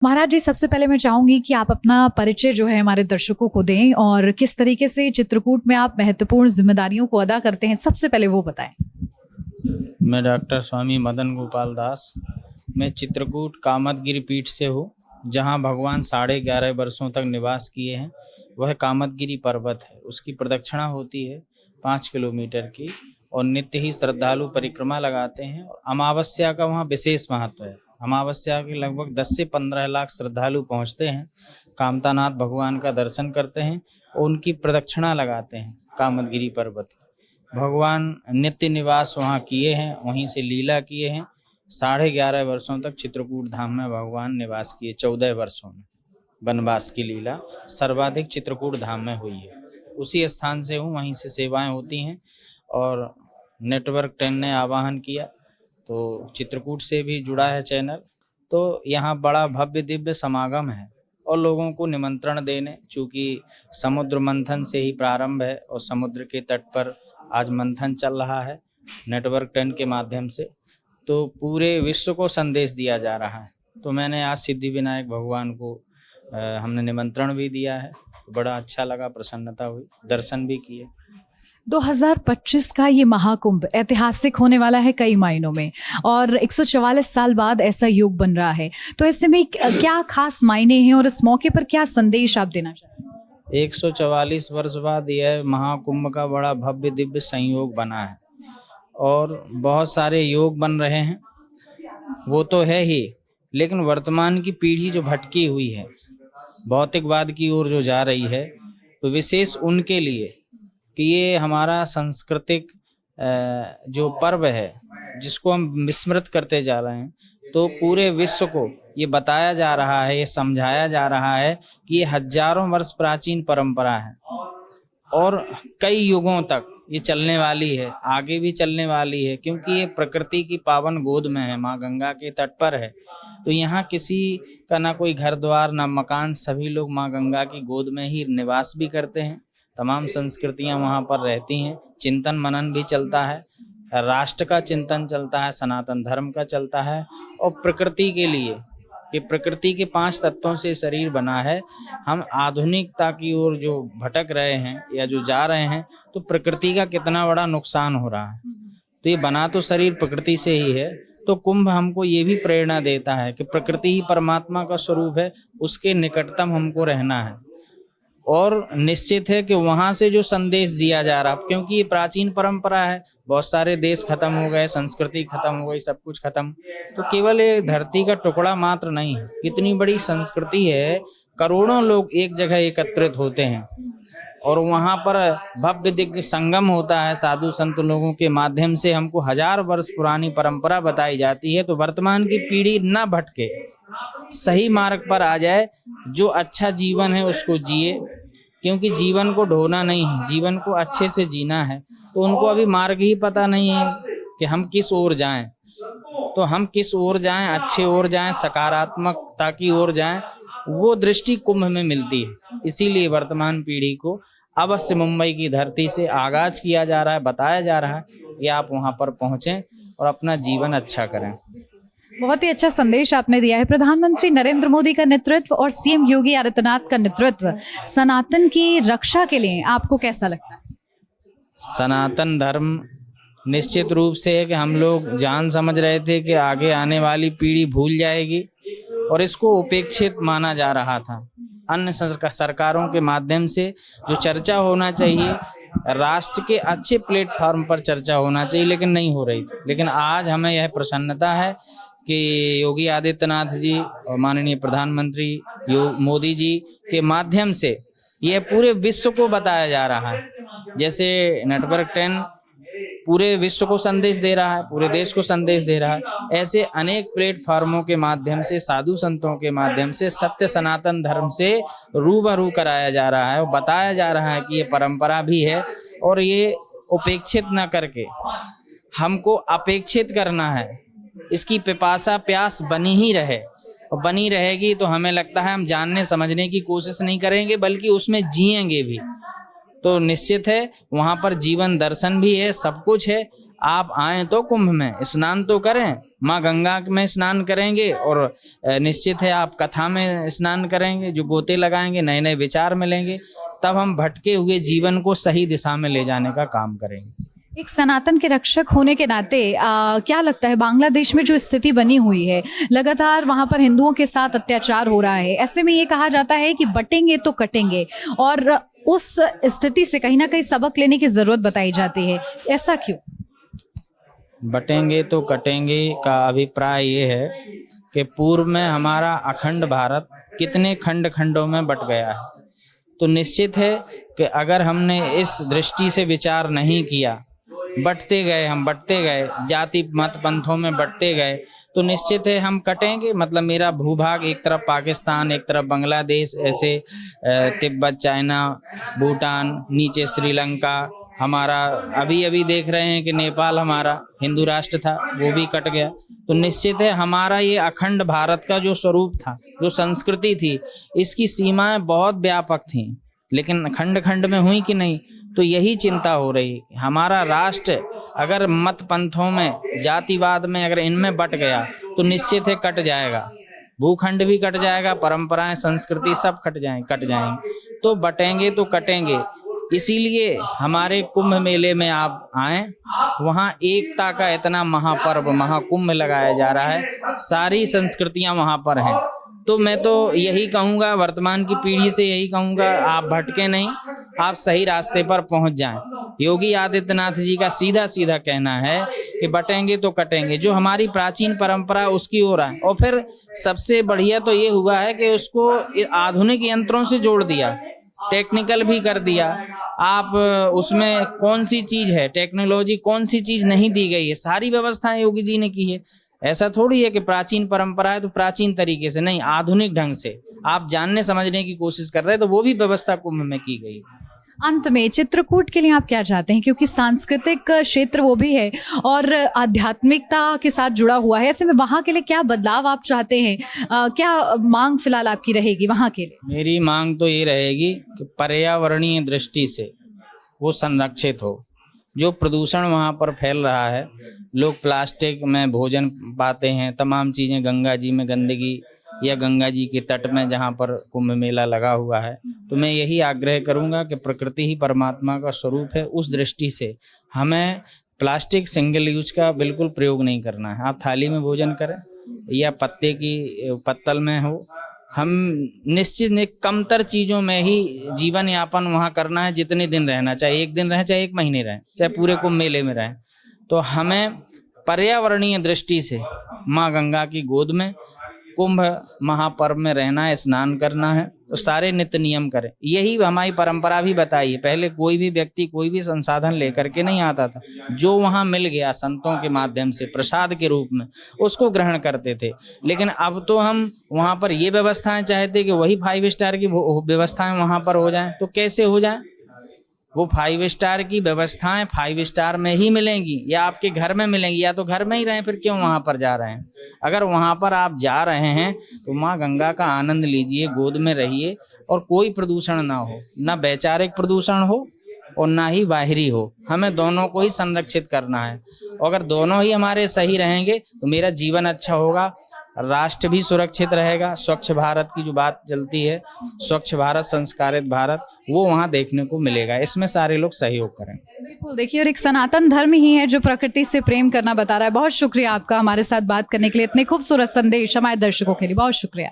महाराज जी, सबसे पहले मैं चाहूंगी कि आप अपना परिचय जो है हमारे दर्शकों को दें और किस तरीके से चित्रकूट में आप महत्वपूर्ण जिम्मेदारियों को अदा करते हैं, सबसे पहले वो बताएं। मैं डॉक्टर स्वामी मदन गोपाल दास। मैं चित्रकूट कामतगिरी पीठ से हूँ, जहाँ भगवान 11.5 वर्षों तक निवास किए हैं। वह कामतगिरी पर्वत है, उसकी प्रदक्षिणा होती है 5 किलोमीटर की, और नित्य ही श्रद्धालु परिक्रमा लगाते हैं। और अमावस्या का वहाँ विशेष महत्व है। अमावस्या के लगभग 10 से 15 लाख श्रद्धालु पहुँचते हैं, कामतानाथ भगवान का दर्शन करते हैं और उनकी प्रदक्षिणा लगाते हैं कामतगिरी पर्वत। भगवान नित्य निवास वहाँ किए हैं, वहीं से लीला किए हैं। 11.5 वर्षों तक चित्रकूट धाम में भगवान निवास किए। 14 वर्षों में वनवास की लीला सर्वाधिक चित्रकूट धाम में हुई है। उसी स्थान से हूँ, वहीं से सेवाएं होती हैं। और नेटवर्क 10 ने आवाहन किया तो चित्रकूट से भी जुड़ा है चैनल, तो यहाँ बड़ा भव्य दिव्य समागम है और लोगों को निमंत्रण देने, चूँकि समुद्र मंथन से ही प्रारंभ है और समुद्र के तट पर आज मंथन चल रहा है नेटवर्क 10 के माध्यम से, तो पूरे विश्व को संदेश दिया जा रहा है। तो मैंने आज सिद्धि विनायक भगवान को हमने निमंत्रण भी दिया है। बड़ा अच्छा लगा, प्रसन्नता हुई, दर्शन भी किए। 2025 का ये महाकुंभ ऐतिहासिक होने वाला है कई मायनों में, और 144 साल बाद ऐसा योग बन रहा है, तो ऐसे में क्या खास मायने हैं और इस मौके पर क्या संदेश आप देना चाहते हैं? 144 वर्ष बाद यह महाकुंभ का बड़ा भव्य दिव्य संयोग बना है और बहुत सारे योग बन रहे हैं, वो तो है ही, लेकिन वर्तमान की पीढ़ी जो भटकी हुई है, भौतिकवाद की ओर जो जा रही है, तो विशेष उनके लिए कि ये हमारा सांस्कृतिक जो पर्व है जिसको हम विस्मृत करते जा रहे हैं, तो पूरे विश्व को ये बताया जा रहा है, ये समझाया जा रहा है कि ये हजारों वर्ष प्राचीन परंपरा है और कई युगों तक ये चलने वाली है, आगे भी चलने वाली है, क्योंकि ये प्रकृति की पावन गोद में है, माँ गंगा के तट पर है। तो यहाँ किसी का ना कोई घर द्वार ना मकान, सभी लोग माँ गंगा की गोद में ही निवास भी करते हैं। तमाम संस्कृतियाँ वहाँ पर रहती हैं, चिंतन मनन भी चलता है, राष्ट्र का चिंतन चलता है, सनातन धर्म का चलता है, और प्रकृति के लिए कि प्रकृति के 5 तत्वों से शरीर बना है। हम आधुनिकता की ओर जो भटक रहे हैं या जो जा रहे हैं, तो प्रकृति का कितना बड़ा नुकसान हो रहा है। तो ये बना तो शरीर प्रकृति से ही है, तो कुंभ हमको ये भी प्रेरणा देता है कि प्रकृति ही परमात्मा का स्वरूप है, उसके निकटतम हमको रहना है। और निश्चित है कि वहाँ से जो संदेश दिया जा रहा, क्योंकि ये प्राचीन परंपरा है, बहुत सारे देश खत्म हो गए, संस्कृति खत्म हो गई, सब कुछ खत्म, तो केवल ये धरती का टुकड़ा मात्र नहीं है, कितनी बड़ी संस्कृति है। करोड़ों लोग एक जगह एकत्रित होते हैं और वहाँ पर भव्य दिव्य संगम होता है साधु संत लोगों के माध्यम से। हमको 1000 वर्ष पुरानी परंपरा बताई जाती है, तो वर्तमान की पीढ़ी न भटके, सही मार्ग पर आ जाए, जो अच्छा जीवन है उसको जिए, क्योंकि जीवन को ढोना नहीं है, जीवन को अच्छे से जीना है। तो उनको अभी मार्ग ही पता नहीं है कि हम किस ओर जाएं, तो हम किस ओर जाएं, अच्छे ओर जाएं, सकारात्मकता की ओर जाएं, वो दृष्टि कुंभ में मिलती है। इसीलिए वर्तमान पीढ़ी को अवश्य मुंबई की धरती से आगाज किया जा रहा है, बताया जा रहा है कि आप वहां पर पहुंचें और अपना जीवन अच्छा करें। बहुत ही अच्छा संदेश आपने दिया है। प्रधानमंत्री नरेंद्र मोदी का नेतृत्व और सीएम योगी आदित्यनाथ का नेतृत्व सनातन की रक्षा के लिए आपको कैसा लगता है? सनातन धर्म निश्चित रूप से है कि हम लोग जान समझ रहे थे कि आगे आने वाली पीढ़ी भूल जाएगी और इसको उपेक्षित माना जा रहा था। अन्य सरकारों के माध्यम से जो चर्चा होना चाहिए, राष्ट्र के अच्छे प्लेटफॉर्म पर चर्चा होना चाहिए, लेकिन नहीं हो रही थी। लेकिन आज हमें यह प्रसन्नता है कि योगी आदित्यनाथ जी और माननीय प्रधानमंत्री मोदी जी के माध्यम से यह पूरे विश्व को बताया जा रहा है। जैसे नेटवर्क 10 पूरे विश्व को संदेश दे रहा है, पूरे देश को संदेश दे रहा है, ऐसे अनेक प्लेटफॉर्मों के माध्यम से, साधु संतों के माध्यम से सत्य सनातन धर्म से रूबरू कराया जा रहा है और बताया जा रहा है कि ये परंपरा भी है और ये उपेक्षित न करके हमको अपेक्षित करना है। इसकी पिपासा प्यास बनी ही रहे और बनी रहेगी तो हमें लगता है हम जानने समझने की कोशिश नहीं करेंगे, बल्कि उसमें जिएंगे भी। तो निश्चित है वहाँ पर जीवन दर्शन भी है, सब कुछ है। आप आए तो कुंभ में स्नान तो करें, माँ गंगा में स्नान करेंगे और निश्चित है आप कथा में स्नान करेंगे, जो गोते लगाएंगे नए नए विचार मिलेंगे, तब हम भटके हुए जीवन को सही दिशा में ले जाने का काम करेंगे। एक सनातन के रक्षक होने के नाते क्या लगता है बांग्लादेश में जो स्थिति बनी हुई है, लगातार वहां पर हिंदुओं के साथ अत्याचार हो रहा है, ऐसे में ये कहा जाता है कि बटेंगे तो कटेंगे, और उस स्थिति से कहीं ना कहीं सबक लेने की जरूरत बताई जाती है, ऐसा क्यों? बटेंगे तो कटेंगे का अभिप्राय ये है कि पूर्व में हमारा अखंड भारत कितने खंड खंडों में बट गया है। तो निश्चित है कि अगर हमने इस दृष्टि से विचार नहीं किया, बटते गए, हम बटते गए, जाति मत पंथों में बटते गए, तो निश्चित है हम कटेंगे। मतलब मेरा भूभाग एक तरफ पाकिस्तान, एक तरफ बांग्लादेश, ऐसे तिब्बत, चाइना, भूटान, नीचे श्रीलंका, हमारा अभी अभी देख रहे हैं कि नेपाल हमारा हिंदू राष्ट्र था, वो भी कट गया। तो निश्चित है हमारा ये अखंड भारत का जो स्वरूप था, जो संस्कृति थी, इसकी सीमाएं बहुत व्यापक थीं, लेकिन खंड खंड में हुई कि नहीं, तो यही चिंता हो रही है। हमारा राष्ट्र अगर मत पंथों में, जातिवाद में, अगर इनमें बट गया तो निश्चित है कट जाएगा, भूखंड भी कट जाएगा, परंपराएं, संस्कृति सब कट जाएंगे। तो बटेंगे तो कटेंगे। इसीलिए हमारे कुंभ मेले में आप आए, वहाँ एकता का इतना महापर्व, महाकुंभ लगाया जा रहा है, सारी संस्कृतियां वहाँ पर हैं। तो मैं तो यही कहूँगा, वर्तमान की पीढ़ी से यही कहूँगा, आप भटके नहीं, आप सही रास्ते पर पहुंच जाएं। योगी आदित्यनाथ जी का सीधा सीधा कहना है कि बटेंगे तो कटेंगे। जो हमारी प्राचीन परंपरा उसकी ओर आए, और फिर सबसे बढ़िया तो ये हुआ है कि उसको आधुनिक यंत्रों से जोड़ दिया, टेक्निकल भी कर दिया। आप उसमें कौन सी चीज है, टेक्नोलॉजी कौन सी चीज नहीं दी गई है, सारी व्यवस्थाएं योगी जी ने की है। ऐसा थोड़ी है कि प्राचीन परंपरा है तो प्राचीन तरीके से नहीं, आधुनिक ढंग से आप जानने समझने की कोशिश कर रहे हैं, तो वो भी व्यवस्था कुंभ में की गई। अंत में चित्रकूट के लिए आप क्या चाहते हैं, क्योंकि सांस्कृतिक क्षेत्र वो भी है और आध्यात्मिकता के साथ जुड़ा हुआ है, ऐसे में वहाँ के लिए क्या बदलाव आप चाहते हैं, क्या मांग फिलहाल आपकी रहेगी वहाँ के लिए? मेरी मांग तो ये रहेगी कि पर्यावरणीय दृष्टि से वो संरक्षित हो। जो प्रदूषण वहाँ पर फैल रहा है, लोग प्लास्टिक में भोजन पाते हैं, तमाम चीजें, गंगा जी में गंदगी या गंगा जी के तट में जहाँ पर कुंभ मेला लगा हुआ है, तो मैं यही आग्रह करूंगा कि प्रकृति ही परमात्मा का स्वरूप है, उस दृष्टि से हमें प्लास्टिक सिंगल यूज का बिल्कुल प्रयोग नहीं करना है। आप थाली में भोजन करें या पत्ते की पत्तल में हो, हम निश्चित कमतर चीजों में ही जीवन यापन वहाँ करना है। जितने दिन रहना, चाहे एक दिन रहे, चाहे एक महीने रहे, चाहे पूरे कुंभ मेले में रहे, तो हमें पर्यावरणीय दृष्टि से माँ गंगा की गोद में कुंभ महापर्व में रहना है, स्नान करना है, तो सारे नित्य नियम करें। यही हमारी परंपरा भी बताई है। पहले कोई भी व्यक्ति कोई भी संसाधन लेकर के नहीं आता था, जो वहां मिल गया संतों के माध्यम से प्रसाद के रूप में, उसको ग्रहण करते थे। लेकिन अब तो हम वहां पर ये व्यवस्थाएं चाहते कि वही 5 स्टार की व्यवस्थाएं वहां पर हो जाएं, तो कैसे हो जाए? वो 5 स्टार की व्यवस्थाएं 5 स्टार में ही मिलेंगी या आपके घर में मिलेंगी, या तो घर में ही रहें, फिर क्यों वहां पर जा रहे हैं? अगर वहां पर आप जा रहे हैं तो माँ गंगा का आनंद लीजिए, गोद में रहिए, और कोई प्रदूषण ना हो, ना वैचारिक प्रदूषण हो और ना ही बाहरी हो। हमें दोनों को ही संरक्षित करना है, और अगर दोनों ही हमारे सही रहेंगे तो मेरा जीवन अच्छा होगा, राष्ट्र भी सुरक्षित रहेगा। स्वच्छ भारत की जो बात चलती है, स्वच्छ भारत, संस्कारित भारत, वो वहाँ देखने को मिलेगा। इसमें सारे लोग सहयोग करें। बिल्कुल, देखिए, और एक सनातन धर्म ही है जो प्रकृति से प्रेम करना बता रहा है। बहुत शुक्रिया आपका हमारे साथ बात करने के लिए, इतने खूबसूरत संदेश हमारे दर्शकों के लिए, बहुत शुक्रिया।